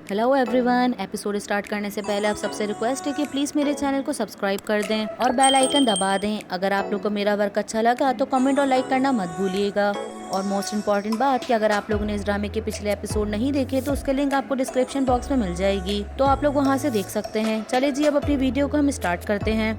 Hello everyone. Episode start करने से पहले आप सबसे रिक्वेस्ट है कि प्लीज़ मेरे चैनल को सब्सक्राइब कर दें और बेल आइकन दबा दें। अगर आप लोग को मेरा वर्क अच्छा लगा तो कमेंट और लाइक करना मत भूलिएगा। और मोस्ट इम्पॉर्टेंट बात कि अगर आप लोगों ने इस ड्रामे के पिछले एपिसोड नहीं देखे तो उसके लिंक आपको डिस्क्रिप्शन बॉक्स में मिल जाएगी, तो आप लोग वहाँ से देख सकते हैं। चलिए जी, अब अपनी वीडियो को हम स्टार्ट करते हैं।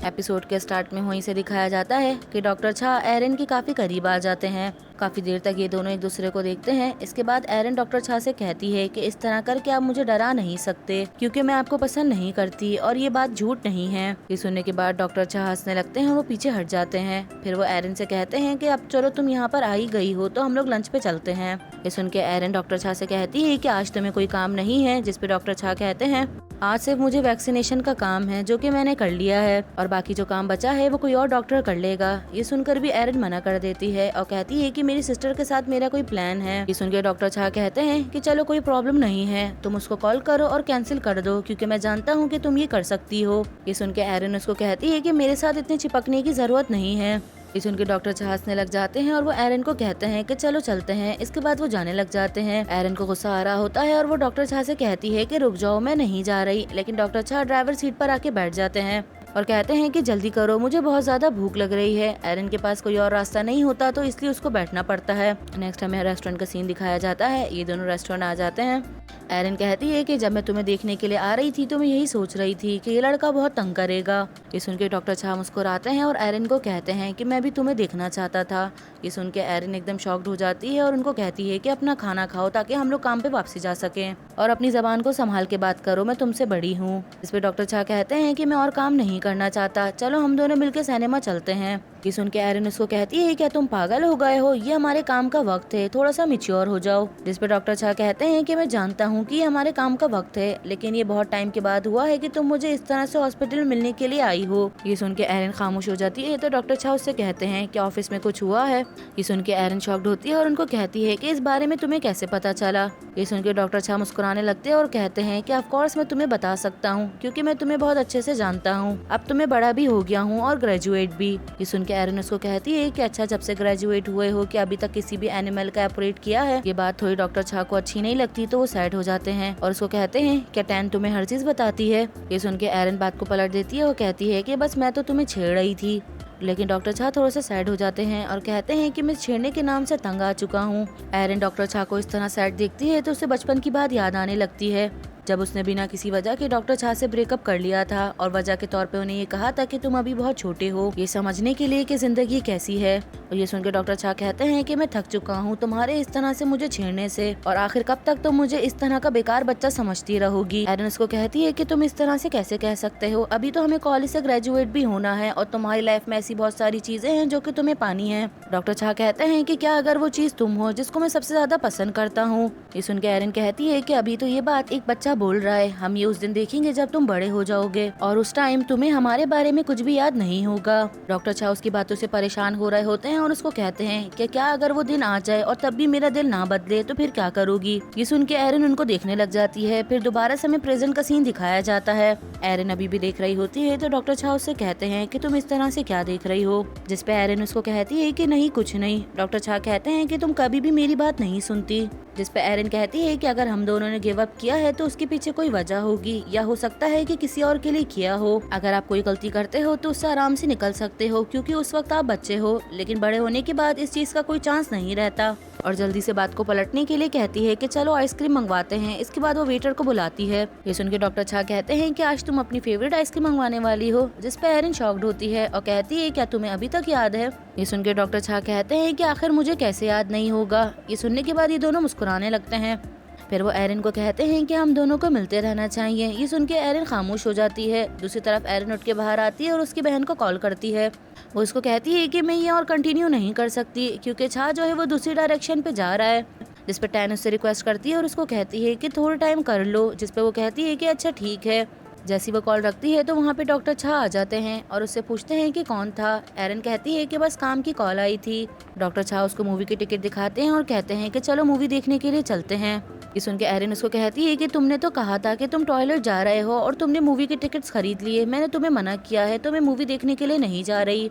एपिसोड के स्टार्ट में वहीं से दिखाया जाता है कि डॉक्टर छा एरन के काफी करीब आ जाते हैं। काफी देर तक ये दोनों एक दूसरे को देखते हैं। इसके बाद एरन डॉक्टर छा से कहती है कि इस तरह करके आप मुझे डरा नहीं सकते क्योंकि मैं आपको पसंद नहीं करती और ये बात झूठ नहीं है। ये सुनने के बाद डॉक्टर छा हंसने लगते हैं और वो पीछे हट जाते हैं। फिर वो एरन से कहते हैं कि अब चलो तुम यहाँ पर आ ही गई हो तो हम लोग लंच पे चलते हैं। ये सुन के एरन डॉक्टर छा से कहती है कि आज तुम्हें कोई काम नहीं है, जिसपे डॉक्टर छा कहते हैं आज सिर्फ मुझे वैक्सीनेशन का काम है जो कि मैंने कर लिया है और बाकी जो काम बचा है वो कोई और डॉक्टर कर लेगा। ये सुनकर भी एरन मना कर देती है और कहती है कि मेरी सिस्टर के साथ मेरा कोई प्लान है। ये सुनकर डॉक्टर छा कहते हैं कि चलो कोई प्रॉब्लम नहीं है, तुम उसको कॉल करो और कैंसिल कर दो क्योंकि मैं जानता हूँ कि तुम ये कर सकती हो। ये सुनकर एरन उसको कहती है कि मेरे साथ इतने चिपकने की जरूरत नहीं है। इस उनके डॉक्टर छा हंसने लग जाते हैं और वो एरन को कहते हैं कि चलो चलते हैं। इसके बाद वो जाने लग जाते हैं। एरन को गुस्सा आ रहा होता है और वो डॉक्टर छा से कहती है कि रुक जाओ, मैं नहीं जा रही, लेकिन डॉक्टर छा ड्राइवर सीट पर आके बैठ जाते हैं और कहते हैं कि जल्दी करो, मुझे बहुत ज्यादा भूख लग रही है। एरन के पास कोई और रास्ता नहीं होता तो इसलिए उसको बैठना पड़ता है। नेक्स्ट हमें रेस्टोरेंट का सीन दिखाया जाता है। ये दोनों रेस्टोरेंट आ जाते हैं। एरन कहती है कि जब मैं तुम्हें देखने के लिए आ रही थी तो मैं यही सोच रही थी कि ये लड़का बहुत तंग करेगा। ये सुन के डॉक्टर छा मुस्कुराते हैं और एरन को कहते हैं कि मैं भी तुम्हें देखना चाहता था। ये सुन के एरन एकदम शॉक्ड हो जाती है और उनको कहती है कि अपना खाना खाओ ताकि हम लोग काम पे वापसी जा सकें और अपनी जबान को संभाल के बात करो, मैं तुमसे बड़ी हूँ। इस पे डॉक्टर छा कहते हैं कि मैं और काम नहीं करना चाहता, चलो हम दोनों मिलकर सिनेमा चलते हैं। ये सुन के एरन उसको कहती है क्या तुम पागल हो गए हो, ये हमारे काम का वक्त है, थोड़ा सा मैच्योर हो जाओ। जिस पे डॉक्टर छा कहते हैं कि मैं जानता हूँ कि ये हमारे काम का वक्त है, लेकिन ये बहुत टाइम के बाद हुआ है कि तुम मुझे इस तरह से हॉस्पिटल मिलने के लिए आई हो। ये सुन के एरन खामोश हो जाती है तो डॉक्टर छा उससे कहते हैं कि ऑफिस में कुछ हुआ है। ये सुन के एरन शॉक्ड होती है और उनको कहती है कि इस बारे में तुम्हें कैसे पता चला। ये सुन के डॉक्टर छा मुस्कुराने लगते हैं और कहते हैं कि ऑफ कोर्स मैं तुम्हें बता सकता हूँ क्योंकि मैं तुम्हें बहुत अच्छे से जानता हूँ, अब तुम्हें बड़ा भी हो गया हूँ और ग्रेजुएट भी। ये सुन के एरन उसको कहती है कि अच्छा, जब से ग्रेजुएट हुए हो कि अभी तक किसी भी एनिमल का ऑपरेट किया है। ये बात थोड़ी डॉक्टर छा को अच्छी नहीं लगती तो वो सैड हो जाते हैं और उसको कहते हैं क्या टैन तुम्हें हर चीज बताती है। ये सुन के एरन बात को पलट देती है और कहती है कि बस मैं तो तुम्हें छेड़ रही थी। लेकिन डॉक्टर छा थोड़ा सा सैड हो जाते हैं और कहते हैं कि मैं छेड़ने के नाम से तंग आ चुका हूँ। एरन डॉक्टर छा को इस तरह सैड देखती है तो उसे बचपन की बात याद आने लगती है जब उसने बिना किसी वजह के डॉक्टर छा से ब्रेकअप कर लिया था और वजह के तौर पे उन्हें ये कहा था कि तुम अभी बहुत छोटे हो ये समझने के लिए कि जिंदगी कैसी है। और ये सुनकर डॉक्टर छा कहते हैं कि मैं थक चुका हूँ तुम्हारे इस तरह से मुझे छेड़ने से और आखिर कब तक तुम मुझे इस तरह का बेकार बच्चा समझती रहोगी। एरन उसको कहती है कि तुम इस तरह से कैसे कह सकते हो, अभी तो हमें कॉलेज से ग्रेजुएट भी होना है और तुम्हारी लाइफ में ऐसी बहुत सारी चीजें हैं जो कि तुम्हें पानी है। डॉक्टर छा कहते हैं कि क्या अगर वो चीज तुम हो जिसको मैं सबसे ज्यादा पसंद करता हूँ। ये सुन के एरन कहती है कि अभी तो ये बात एक बच्चा बोल रहा है, हम ये उस दिन देखेंगे जब तुम बड़े हो जाओगे और उस टाइम तुम्हें हमारे बारे में कुछ भी याद नहीं होगा। डॉक्टर छा उसकी बातों से परेशान हो रहे होते हैं और उसको कहते हैं कि क्या अगर वो दिन आ जाए और तब भी मेरा दिल ना बदले तो फिर क्या करोगी। ये सुन के एरन उनको देखने लग जाती है। फिर दोबारा से हमें प्रेजेंट का सीन दिखाया जाता है। एरन अभी भी देख रही होती है तो डॉक्टर छा उससे कहते हैं कि तुम इस तरह से क्या देख रही हो। जिस पे एरन उसको कहती है कि नहीं कुछ नहीं। डॉक्टर छा कहते हैं कि तुम कभी भी मेरी बात नहीं सुनती। जिस पे एरन कहती है कि अगर हम दोनों ने गिव अप किया है तो उसके पीछे कोई वजह होगी या हो सकता है कि किसी और के लिए किया हो। अगर आप कोई गलती करते हो तो उससे आराम से निकल सकते हो क्योंकि उस वक्त आप बच्चे हो, लेकिन बड़े होने के बाद इस चीज का कोई चांस नहीं रहता। और जल्दी से बात को पलटने के लिए कहती है कि चलो आइसक्रीम मंगवाते हैं। इसके बाद वो वेटर को बुलाती है। ये सुन के डॉक्टर छा कहते हैं कि आज तुम अपनी फेवरेट आइसक्रीम मंगवाने वाली हो। जिस पे एरन शॉक्ड होती है और कहती है क्या तुम्हें अभी तक याद है। ये सुन के डॉक्टर छा कहते हैं कि आखिर मुझे कैसे याद नहीं होगा। ये सुनने के बाद ये दोनों मुस्कुराने लगते हैं। फिर वो एरन को कहते हैं कि हम दोनों को मिलते रहना चाहिए। ये सुन के एरन खामोश हो जाती है। दूसरी तरफ एरन उठ के बाहर आती है और उसकी बहन को कॉल करती है। वो उसको कहती है कि मैं ये और कंटिन्यू नहीं कर सकती क्योंकि छा जो है वो दूसरी डायरेक्शन पे जा रहा है। जिस पे टैन उससे रिक्वेस्ट करती है और उसको कहती है कि थोड़ा टाइम कर लो। जिस पे वो कहती है कि अच्छा ठीक है। जैसी वो कॉल रखती है तो वहाँ पे डॉक्टर छा आ जाते हैं और उससे पूछते हैं कि कौन था। एरन कहती है कि बस काम की कॉल आई थी। डॉक्टर छा उसको मूवी की टिकट दिखाते हैं और कहते हैं कि चलो मूवी देखने के लिए चलते हैं। ये सुन के एरन उसको कहती है कि तुमने तो कहा था कि तुम टॉयलेट जा रहे हो और तुमने मूवी की टिकट्स खरीद लिए, मैंने तुम्हें मना किया है तो मैं मूवी देखने के लिए नहीं जा रही।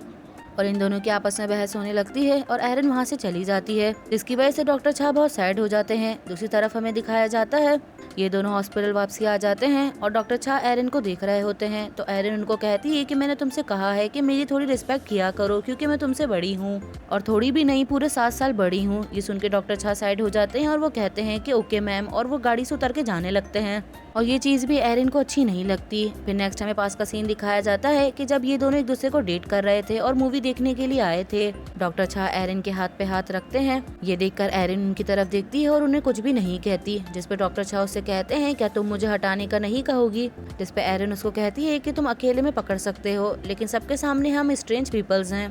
और इन दोनों की आपस में बहस होने लगती है और एरन वहाँ से चली जाती है, जिसकी वजह से डॉक्टर छा बहुत सैड हो जाते हैं। दूसरी तरफ हमें दिखाया जाता है ये दोनों हॉस्पिटल वापसी आ जाते हैं और डॉक्टर छा एरन को देख रहे होते हैं। तो एरन उनको कहती है कि मैंने तुमसे कहा है कि मेरी थोड़ी रिस्पेक्ट किया करो, क्योंकि मैं तुमसे बड़ी हूँ और थोड़ी भी नहीं, पूरे 7 साल बड़ी हूँ। ये सुन के डॉक्टर छा साइड हो जाते हैं और वो कहते हैं कि ओके मैम, और वो गाड़ी से उतर के जाने लगते हैं और ये चीज भी एरन को अच्छी नहीं लगती। फिर नेक्स्ट हमें पास का सीन दिखाया जाता है कि जब ये दोनों एक दूसरे को डेट कर रहे थे और मूवी देखने के लिए आए थे। डॉक्टर छा एरन के हाथ पे हाथ रखते हैं। ये देखकर एरन उनकी तरफ देखती है और उन्हें कुछ भी नहीं कहती, जिसपे डॉक्टर छा उससे कहते हैं क्या तुम मुझे हटाने का नहीं कहोगी, जिसपे एरन उसको कहती है कि तुम अकेले में पकड़ सकते हो, लेकिन सबके सामने हम स्ट्रेंज पीपल्स हैं।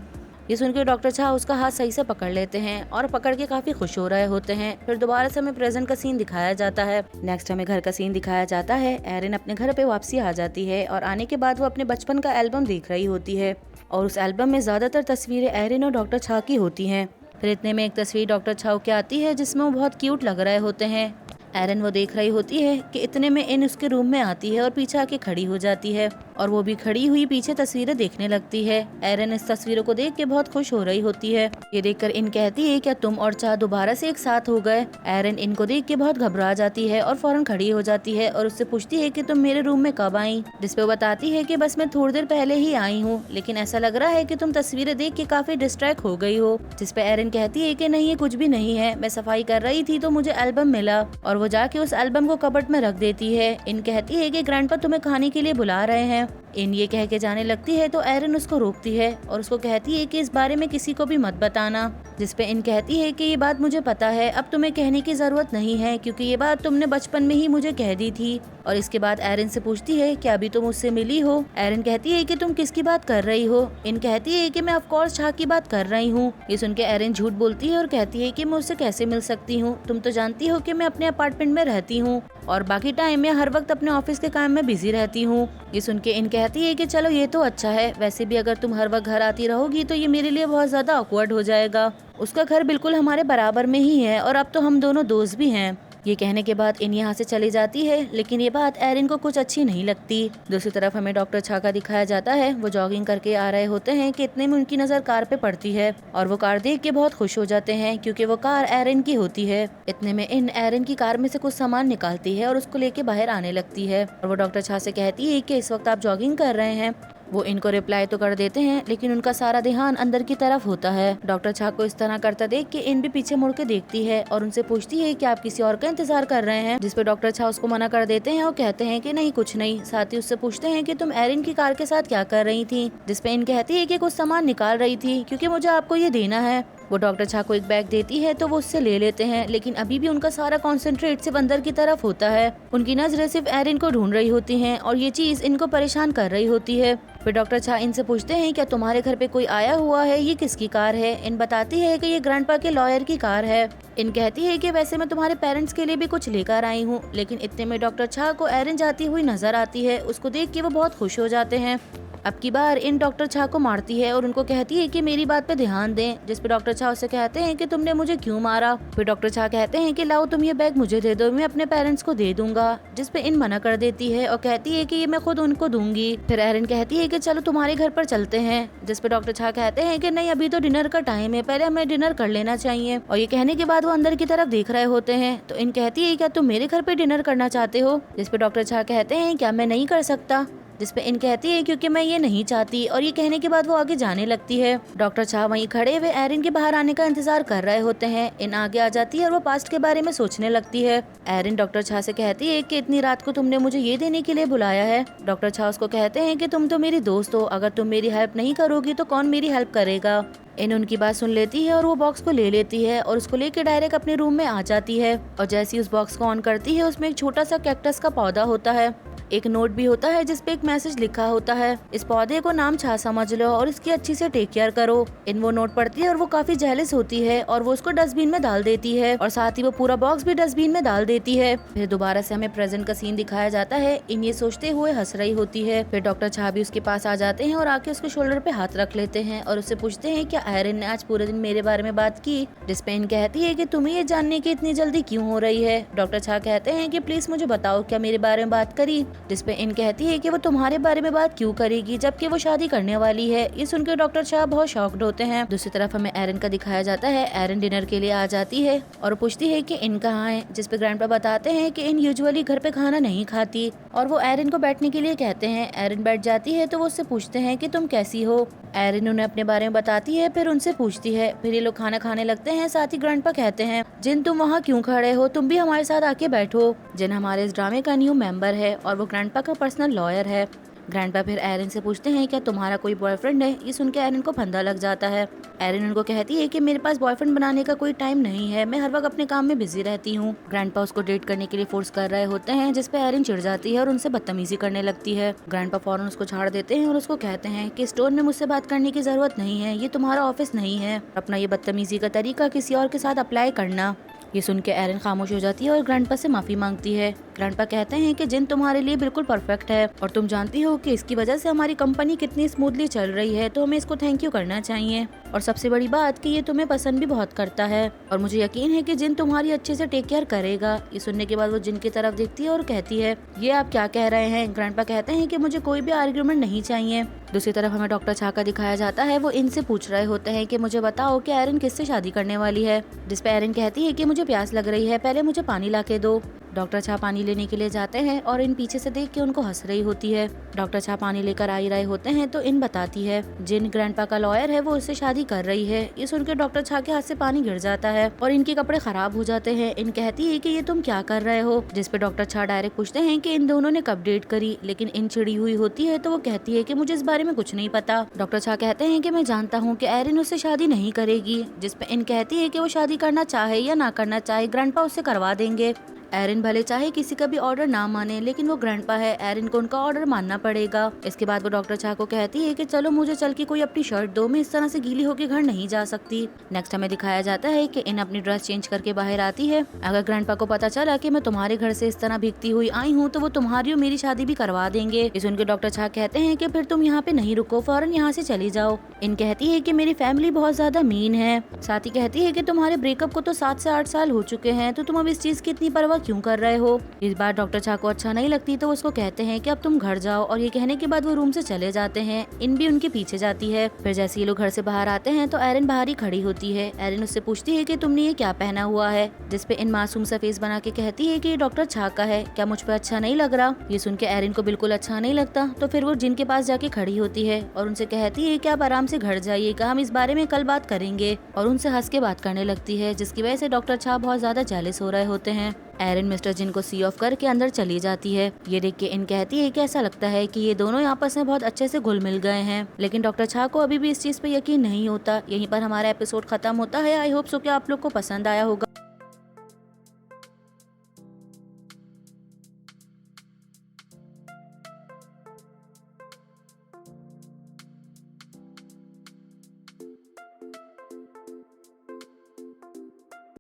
ये सुनकर डॉक्टर छा उसका हाथ सही से पकड़ लेते हैं और पकड़ के काफी खुश हो रहे होते हैं। फिर दोबारा से हमें प्रेजेंट का सीन दिखाया जाता है। नेक्स्ट हमें घर का सीन दिखाया जाता है। एरन अपने घर पे वापसी आ जाती है और आने के बाद वो अपने बचपन का एल्बम देख रही होती है और उस एल्बम में ज्यादातर तस्वीरें एरन और डॉक्टर छा की होती हैं। फिर इतने में एक तस्वीर डॉक्टर छा की आती है जिसमें वो बहुत क्यूट लग रहे होते हैं। एरन वो देख रही होती है कि इतने में इन उसके रूम में आती है और पीछे आके खड़ी हो जाती है और वो भी खड़ी हुई पीछे तस्वीरें देखने लगती है। एरन इस तस्वीरों को देख के बहुत खुश हो रही होती है। ये देखकर इन कहती है क्या तुम और चाह दोबारा से एक साथ हो गए। एरन इनको देख के बहुत घबरा जाती है और फौरन खड़ी हो जाती है और उससे पूछती है कि तुम मेरे रूम में कब आई, जिसपे वो बताती है कि बस मैं थोड़ी देर पहले ही आई हूँ, लेकिन ऐसा लग रहा है कि तुम तस्वीरें देख के काफी डिस्ट्रैक्ट हो गई हो। जिसपे एरन कहती है कि नहीं, ये कुछ भी नहीं है, मैं सफाई कर रही थी तो मुझे एल्बम मिला और वो जाके उस एल्बम को कबर्ड में रख देती है। इन कहती है कि ग्रैंडपा तुम्हें खाने के लिए बुला रहे हैं। इन ये कह के जाने लगती है तो एरन उसको रोकती है और उसको कहती है कि इस बारे में किसी को भी मत बताना, जिसपे इन कहती है कि ये बात मुझे पता है, अब तुम्हें कहने की जरूरत नहीं है क्योंकि ये बात तुमने बचपन में ही मुझे कह दी थी। और इसके बाद एरन से पूछती है कि अभी तुम उससे मिली हो। एरन कहती है कि तुम किसकी बात कर रही हो। इन कहती है कि मैं ऑफ कोर्स छा की बात कर रही हूँ। ये सुन के एरन झूठ बोलती है और कहती है कि मैं उससे कैसे मिल सकती हूँ, तुम तो जानती हो कि मैं अपने अपार्टमेंट में रहती हूँ और बाकी टाइम में हर वक्त अपने ऑफिस के काम में बिजी रहती हूँ। ये सुन के इन कहती है कि चलो ये तो अच्छा है, वैसे भी अगर तुम हर वक्त घर आती रहोगी तो ये मेरे लिए बहुत ज्यादा ऑकवर्ड हो जाएगा। उसका घर बिल्कुल हमारे बराबर में ही है और अब तो हम दोनों दोस्त भी हैं। ये कहने के बाद इन यहाँ से चली जाती है, लेकिन ये बात एरन को कुछ अच्छी नहीं लगती। दूसरी तरफ हमें डॉक्टर छा का दिखाया जाता है। वो जॉगिंग करके आ रहे होते हैं कि इतने में उनकी नजर कार पे पड़ती है और वो कार देख के बहुत खुश हो जाते हैं क्योंकि वो कार एरन की होती है। इतने में इन एरन की कार में से कुछ सामान निकालती है और उसको लेके बाहर आने लगती है और वो डॉक्टर छा से कहती है कि इस वक्त आप जॉगिंग कर रहे हैं। वो इनको रिप्लाई तो कर देते हैं, लेकिन उनका सारा ध्यान अंदर की तरफ होता है। डॉक्टर छा को इस तरह करता देख के इन भी पीछे मुड़ के देखती है और उनसे पूछती है कि आप किसी और का इंतजार कर रहे हैं, जिसपे डॉक्टर छा उसको मना कर देते हैं और कहते हैं कि नहीं कुछ नहीं। साथ ही उससे पूछते हैं कि तुम एरन की कार के साथ क्या कर रही थी, जिसपे इन कहती है कि कुछ सामान निकाल रही थी क्योंकि मुझे आपको ये देना है। वो डॉक्टर छा को एक बैग देती है तो वो उससे ले लेते हैं, लेकिन अभी भी उनका सारा कॉन्सेंट्रेट सिर्फ अंदर की तरफ होता है। उनकी नजरें सिर्फ एरन को ढूंढ रही होती हैं और ये चीज इनको परेशान कर रही होती है। फिर डॉक्टर छा इनसे पूछते हैं क्या तुम्हारे घर पे कोई आया हुआ है, ये किसकी कार है। इन बताती है कि ये ग्रैंडपा के लॉयर की कार है। इन कहती है कि वैसे मैं तुम्हारे पेरेंट्स के लिए भी कुछ लेकर आई हूँ, लेकिन इतने में डॉक्टर छा को एरन जाती हुई नजर आती है। उसको देख के वो बहुत खुश हो जाते हैं। अब की बार इन डॉक्टर छा को मारती है और उनको कहती है कि मेरी बात पे ध्यान दें, जिसपे डॉक्टर छा उससे कहते हैं कि तुमने मुझे क्यों मारा। फिर डॉक्टर छा कहते हैं कि लाओ तुम ये बैग मुझे दे दो, मैं अपने पेरेंट्स को दे दूंगा, जिसपे इन मना कर देती है और कहती है कि ये मैं खुद उनको दूंगी। फिर एरन कहती है कि चलो तुम्हारे घर पर चलते हैं, जिसपे डॉक्टर छा कहते हैं कि नहीं अभी तो डिनर का टाइम है, पहले हमें डिनर कर लेना चाहिए। और ये कहने के बाद वो अंदर की तरफ देख रहे होते हैं तो इन कहती है क्या तुम मेरे घर पे डिनर करना चाहते हो, जिसपे डॉक्टर छा कहते हैं क्या मैं नहीं कर सकता, जिसपे इन कहती है क्योंकि मैं ये नहीं चाहती। और ये कहने के बाद वो आगे जाने लगती है। डॉक्टर छा वहीं खड़े हुए एरन के बाहर आने का इंतजार कर रहे होते हैं। इन आगे आ जाती है और वो पास्ट के बारे में सोचने लगती है। एरन डॉक्टर छा से कहती है कि इतनी रात को तुमने मुझे ये देने के लिए बुलाया है। डॉक्टर छा उसको कहते हैं कि तुम तो मेरी दोस्त हो, अगर तुम मेरी हेल्प नहीं करोगी तो कौन मेरी हेल्प करेगा। इन उनकी बात सुन लेती है और वो बॉक्स को ले लेती है और उसको लेके डायरेक्ट अपने रूम में आ जाती है। और जैसे ही उस बॉक्स को ऑन करती है उसमें एक छोटा सा कैक्टस का पौधा होता है। एक नोट भी होता है जिसपे एक मैसेज लिखा होता है, इस पौधे को नाम छा समझ लो और इसकी अच्छी से टेक केयर करो। इन वो नोट पढ़ती है और वो काफी जेलस होती है और वो उसको डस्टबिन में डाल देती है और साथ ही वो पूरा बॉक्स भी डस्टबिन में डाल देती है। फिर दोबारा से हमें प्रेजेंट का सीन दिखाया जाता है। इन ये सोचते हुए हंस रही होती है। फिर डॉक्टर छा भी उसके पास आ जाते हैं और आके उसके शोल्डर पे हाथ रख लेते हैं और उससे पूछते हैं क्या एरन ने आज पूरे दिन मेरे बारे में बात की, जिसपे इन कहती है कि तुम्हें ये जानने की इतनी जल्दी क्यों हो रही है। डॉक्टर छा कहते हैं कि प्लीज मुझे बताओ क्या मेरे बारे में बात करी। जिसपे इन कहती है कि वो तुम्हारे बारे में बात क्यों करेगी जबकि वो शादी करने वाली है। ये सुनकर डॉक्टर छा बहुत शॉक्ड होते हैं। दूसरी तरफ हमें एरन का दिखाया जाता है। एरन डिनर के लिए आ जाती है और पूछती है कि इन कहाँ है, जिसपे ग्रैंडपा बताते हैं कि इन यूजुअली घर पे खाना नहीं खाती और वो एरन को बैठने के लिए कहते हैं। एरन बैठ जाती है तो वो उससे पूछते हैं कि तुम कैसी हो। एरन उन्हें अपने बारे में बताती है, फिर उनसे पूछती है। फिर ये लोग खाना खाने लगते हैं। साथ ही ग्रैंडपा कहते हैं, जिन तुम वहाँ क्यों खड़े हो, तुम भी हमारे साथ आके बैठो। जिन हमारे इस ड्रामे का न्यू मेंबर है और वो ग्रैंडपा का पर्सनल लॉयर है। ग्रैंडपा फिर एरन से पूछते हैं, क्या तुम्हारा कोई बॉयफ्रेंड है। ये सुन के एरन को फंदा लग जाता है। एरन उनको कहती है कि मेरे पास बॉयफ्रेंड बनाने का कोई टाइम नहीं है, मैं हर वक्त अपने काम में बिजी रहती हूँ। ग्रैंडपा उसको डेट करने के लिए फोर्स कर रहे होते हैं, जिसपे एरन चिढ़ जाती है और उनसे बदतमीजी करने लगती है। ग्रैंडपा फौरन उसको छाड़ देते हैं और उसको कहते हैं कि स्टोर में मुझसे बात करने की जरूरत नहीं है, ये तुम्हारा ऑफिस नहीं है। अपना ये बदतमीजी का तरीका किसी और के साथ अप्लाई करना। ये सुन के एरन खामोश हो जाती है और ग्रैंडपा से माफी मांगती है। ग्रैंडपा कहते हैं कि जिन तुम्हारे लिए बिल्कुल परफेक्ट है और तुम जानती हो कि इसकी वजह से हमारी कंपनी कितनी स्मूथली चल रही है, तो हमें इसको थैंक यू करना चाहिए। और सबसे बड़ी बात कि ये तुम्हें पसंद भी बहुत करता है और मुझे यकीन है कि जिन तुम्हारी अच्छे से टेक केयर करेगा। ये सुनने के बाद वो जिन की तरफ देखती है और कहती है, ये आप क्या कह रहे हैं। ग्रैंडपा कहते हैं कि मुझे कोई भी आर्ग्यूमेंट नहीं चाहिए। दूसरी तरफ हमें डॉक्टर छा का दिखाया जाता है। वो इनसे पूछ रहे होते हैं कि मुझे बताओ कि एरन किससे शादी करने वाली है। जिसपे एरन कहती है कि मुझे प्यास लग रही है, पहले मुझे पानी ला के दो। डॉक्टर छा पानी लेने के लिए जाते हैं और इन पीछे से देख के उनको हंस रही होती है। डॉक्टर छा पानी लेकर आ ही रहे होते हैं तो इन बताती है, जिन ग्रैंडपा का लॉयर है वो उससे शादी कर रही है। ये सुनकर डॉक्टर छा के हाथ से पानी गिर जाता है और इनके कपड़े खराब हो जाते हैं। इन कहती है कि ये तुम क्या कर रहे हो। जिसपे डॉक्टर छा डायरेक्ट पूछते हैं कि इन दोनों ने कब डेट करी, लेकिन इन चिड़ी हुई होती है तो वो कहती है कि मुझे इस बारे में कुछ नहीं पता। डॉक्टर छा कहते हैं कि मैं जानता हूँ कि एरिन उससे शादी नहीं करेगी। जिसपे इन कहती है कि वो शादी करना चाहे या ना करना चाहे, ग्रैंडपा उससे करवा देंगे। एरिन भले चाहे किसी का भी ऑर्डर ना माने, लेकिन वो ग्रैंडपा है, एरिन को उनका ऑर्डर मानना पड़ेगा। इसके बाद वो डॉक्टर छा को कहती है कि चलो मुझे चल के कोई अपनी शर्ट दो, मैं इस तरह से गीली होकर घर नहीं जा सकती। नेक्स्ट हमें दिखाया जाता है कि इन अपनी ड्रेस चेंज करके बाहर आती है। अगर ग्रैंडपा को पता चला कि मैं तुम्हारे घर से इस तरह भीगती हुई आई हूँ तो वो तुम्हारी और मेरी शादी भी करवा देंगे। इस उनके डॉक्टर छा कहते हैं कि फिर तुम यहाँ पे नहीं रुको, फौरन यहाँ से चली जाओ। इन कहती है कि मेरी फैमिली बहुत ज्यादा मीन है। साथ ही कहती है कि तुम्हारे ब्रेकअप को तो 7 से 8 साल हो चुके हैं, तो तुम अब इस चीज की इतनी परवाह क्यों कर रहे हो। इस बार डॉक्टर छा को अच्छा नहीं लगती तो उसको कहते हैं कि अब तुम घर जाओ, और ये कहने के बाद वो रूम से चले जाते हैं। इन भी उनके पीछे जाती है। फिर जैसे ये लोग घर से बाहर आते हैं तो एरिन बाहर ही खड़ी होती है। एरिन उससे पूछती है कि तुमने ये क्या पहना हुआ है। जिसपे इन मासूम सा फेस बना के कहती है कि ये डॉक्टर छा का है, क्या मुझ पे अच्छा नहीं लग रहा। ये सुन के एरिन को बिल्कुल अच्छा नहीं लगता, तो फिर वो जिन के पास जाके खड़ी होती है और उनसे कहती है कि आप आराम से घर जाइएगा, हम इस बारे में कल बात करेंगे। और उनसे हंस के बात करने लगती है, जिसकी वजह से डॉक्टर छा बहुत ज्यादा जेलस हो रहे होते हैं। एरिन मिस्टर जिन को सी ऑफ करके अंदर चली जाती है। ये देख के इन कहती है कि ऐसा लगता है कि ये दोनों आपस में बहुत अच्छे से घुल मिल गए हैं, लेकिन डॉक्टर छा को अभी भी इस चीज पे यकीन नहीं होता। यहीं पर हमारा एपिसोड खत्म होता है। आई होप सो कि आप लोग को पसंद आया होगा।